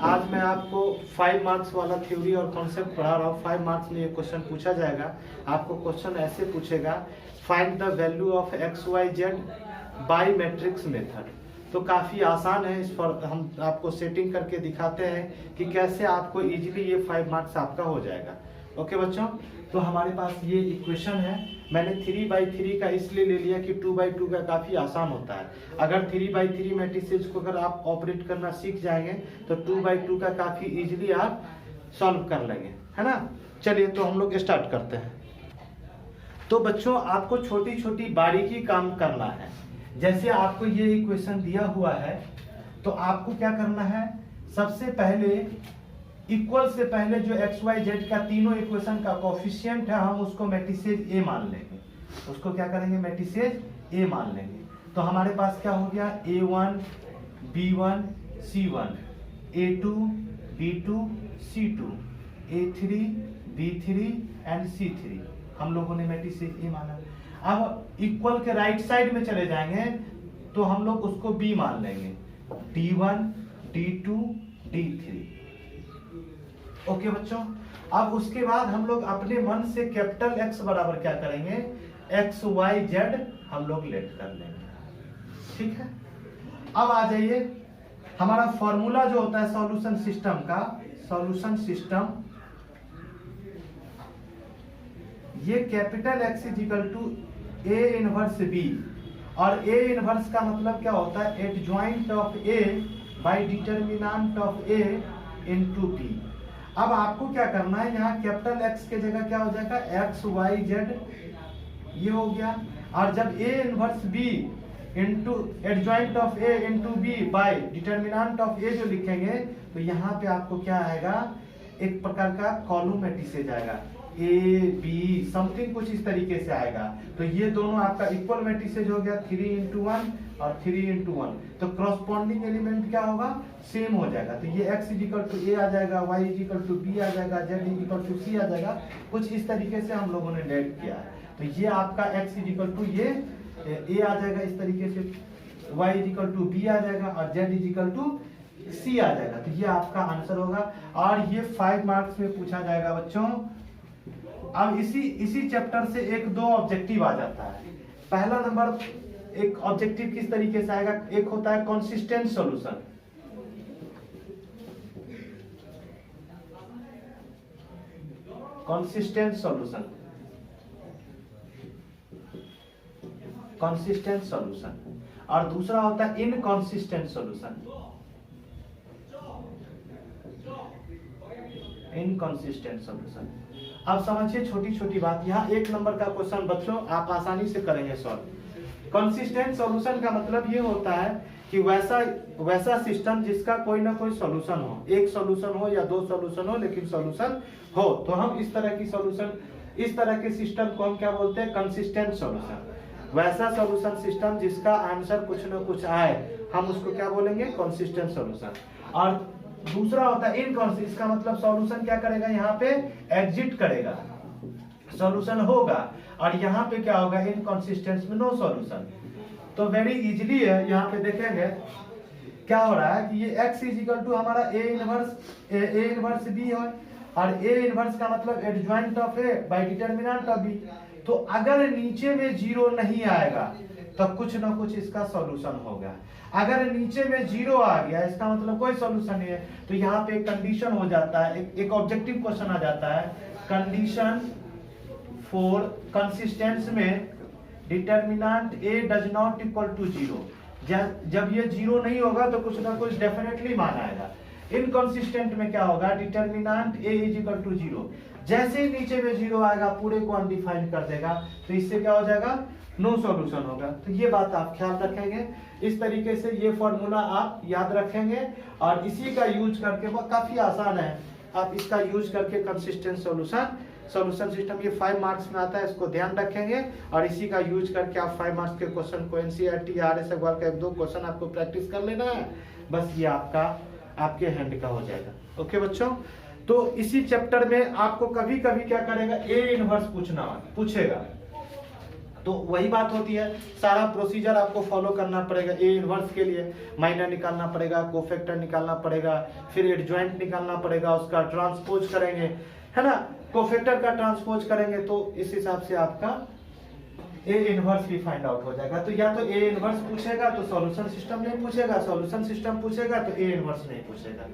आज मैं आपको 5 मार्क्स वाला थ्योरी और कॉन्सेप्ट पढ़ा रहा हूँ। 5 मार्क्स में ये क्वेश्चन पूछा जाएगा। आपको क्वेश्चन ऐसे पूछेगा, find the value of X Y Z by matrix method. तो काफ़ी आसान है। इस पर हम आपको सेटिंग करके दिखाते हैं कि कैसे आपको इजीली ये 5 मार्क्स आपका हो जाएगा। ओके बच्चों, तो हमारे पास ये इक्वेशन है। मैंने 3/3 का इसलिए ले लिया कि 2/2 का काफ़ी आसान होता है। अगर 3/3 मैट्रिसेस को अगर आप ऑपरेट करना सीख जाएंगे तो 2/2 का काफ़ी इजीली आप सॉल्व कर लेंगे, है ना। चलिए तो हम लोग स्टार्ट करते हैं। तो बच्चों आपको छोटी छोटी बारीकी काम करना है। जैसे आपको ये इक्वेशन दिया हुआ है तो आपको क्या करना है, सबसे पहले इक्वल से पहले जो एक्स वाई जेड का तीनों इक्वेशन का कोफिशिएंट है हम उसको मैट्रिसेज ए मान लेंगे। उसको क्या करेंगे, मैट्रिसेज ए मान लेंगे। तो हमारे पास क्या हो गया, A1 B1 C1, A2 B2 C2, A3 B3 and C3 हम लोगों ने मैट्रिसेज ए माना। अब इक्वल के राइट साइड में चले जाएंगे तो हम लोग उसको B मान लेंगे, D1 D2 D3। ओके बच्चों, अब उसके बाद हम लोग अपने मन से कैपिटल एक्स बराबर क्या करेंगे, एक्स वाई जेड हम लोग लेट कर लेंगे। ठीक है, अब आ जाइए, हमारा फॉर्मूला जो होता है सॉल्यूशन सिस्टम का, सॉल्यूशन सिस्टम ये capital X is equal to A inverse B. और ए इनवर्स का मतलब क्या होता है, adjoint of A by determinant of A into B. अब आपको क्या करना है, यहाँ कैपिटल एक्स के जगह क्या हो जाएगा, एक्स वाई जेड ये हो गया। और जब A inverse B into adjoint of A into B by determinant of A जो लिखेंगे तो यहाँ पे आपको क्या आएगा, एक प्रकार का कॉलम मैट्रिसेज आएगा, ए बी समथिंग कुछ इस तरीके से आएगा। तो ये दोनों आपका इक्वल मैट्रिसेज हो गया, 3:1 और 3:1। तो क्रॉसपॉन्डिंग एलिमेंट क्या होगा, सेम हो जाएगा। तो ये x is equal to A आ जाएगा, y is equal to B आ जाएगा, z is equal to C आ जाएगा। कुछ इस तरीके से हम लोगों ने डेट किया है। तो ये आपका x इज इक्वल टू ये a आ जाएगा इस तरीके से, y is equal to B आ जाएगा और z is equal to C आ जाएगा। तो ये आपका आंसर होगा और ये 5 मार्क्स में पूछा जाएगा बच्चों। अब इसी चैप्टर से 1-2 ऑब्जेक्टिव आ जाता है। पहला नंबर एक ऑब्जेक्टिव किस तरीके से आएगा, एक होता है consistent solution. Consistent solution, consistent solution. और दूसरा होता है इनकंसिस्टेंट सॉल्यूशन, इनकंसिस्टेंट सॉल्यूशन। अब समझिए छोटी छोटी बात, यहाँ 1 नंबर का क्वेश्चन बच्चों आप आसानी से करेंगे सॉल्व। कंसिस्टेंट सॉल्यूशन का मतलब ये होता है कि वैसा सिस्टम जिसका कोई ना कोई सॉल्यूशन हो, एक सॉल्यूशन हो या 2 सॉल्यूशन हो, लेकिन सॉल्यूशन हो। तो हम इस तरह की सॉल्यूशन, इस तरह के सिस्टम को हम क्या बोलते हैं, कंसिस्टेंट सॉल्यूशन। वैसा सॉल्यूशन सिस्टम जिसका आंसर कुछ ना कुछ आए, हम उसको क्या बोलेंगे, कंसिस्टेंट सॉल्यूशन। और दूसरा होता है इनकंसिस्टेंट, इसका मतलब सॉल्यूशन क्या करेगा, यहाँ पे एग्जिट करेगा, सॉल्यूशन होगा और यहाँ पे क्या होगा, इनकंसिस्टेंट में नो सॉल्यूशन। तो वेरी इजीली है, यहाँ पे देखेंगे क्या हो रहा है कि ये x इज इक्वल टू हमारा ए इनवर्स बी है और ए इनवर्स का मतलब adjoint of A by determinant of B. तो अगर नीचे में 0 नहीं आएगा तो कुछ ना कुछ इसका सॉल्यूशन होगा। अगर नीचे में 0 आ गया इसका मतलब कोई सॉल्यूशन नहीं है। तो यहाँ पे एक कंडीशन हो जाता है, एक ऑब्जेक्टिव क्वेश्चन आ जाता है, कंडीशन फॉर कंसिस्टेंस में determinant A does not equal to 0। जब ये 0 नहीं होगा तो कुछ ना कुछ डेफिनेटली मान आएगा। इनकंसिस्टेंट में क्या होगा, determinant A is equal to 0। जैसे ही नीचे में 0 आएगा पूरे को अनडिफाइन कर देगा, तो इससे क्या हो जाएगा, नो सॉल्यूशन होगा। तो ये बात आप ख्याल रखेंगे। इस तरीके से ये फॉर्मूला आप याद रखेंगे और इसी का यूज करके, वो काफी आसान है, आप इसका यूज करके कंसिस्टेंट सॉल्यूशन सिस्टम ये 5 मार्क्स में आता है, इसको ध्यान रखेंगे और इसी का यूज करके आप 5 मार्क्स के क्वेश्चन को एनसीईआरटी आरएस अग्रवाल का 1-2 क्वेश्चन आपको प्रैक्टिस कर लेना है। बस ये आपके हैंड का हो जाएगा। ओके बच्चों, तो इसी चैप्टर में आपको कभी कभी क्या करेगा, ए इनवर्स पूछेगा। तो वही बात होती है, सारा प्रोसीजर आपको फॉलो करना पड़ेगा। ए इनवर्स के लिए माइनर निकालना पड़ेगा, कोफैक्टर निकालना पड़ेगा, फिर एडजॉइंट निकालना पड़ेगा, उसका ट्रांसपोज करेंगे, है ना, कोफैक्टर का ट्रांसपोज करेंगे, तो इस हिसाब से आपका ए इनवर्स भी फाइंड आउट हो जाएगा। तो या तो ए इनवर्स पूछेगा तो सॉल्यूशन सिस्टम नहीं पूछेगा, सॉल्यूशन सिस्टम पूछेगा तो ए इनवर्स नहीं पूछेगा।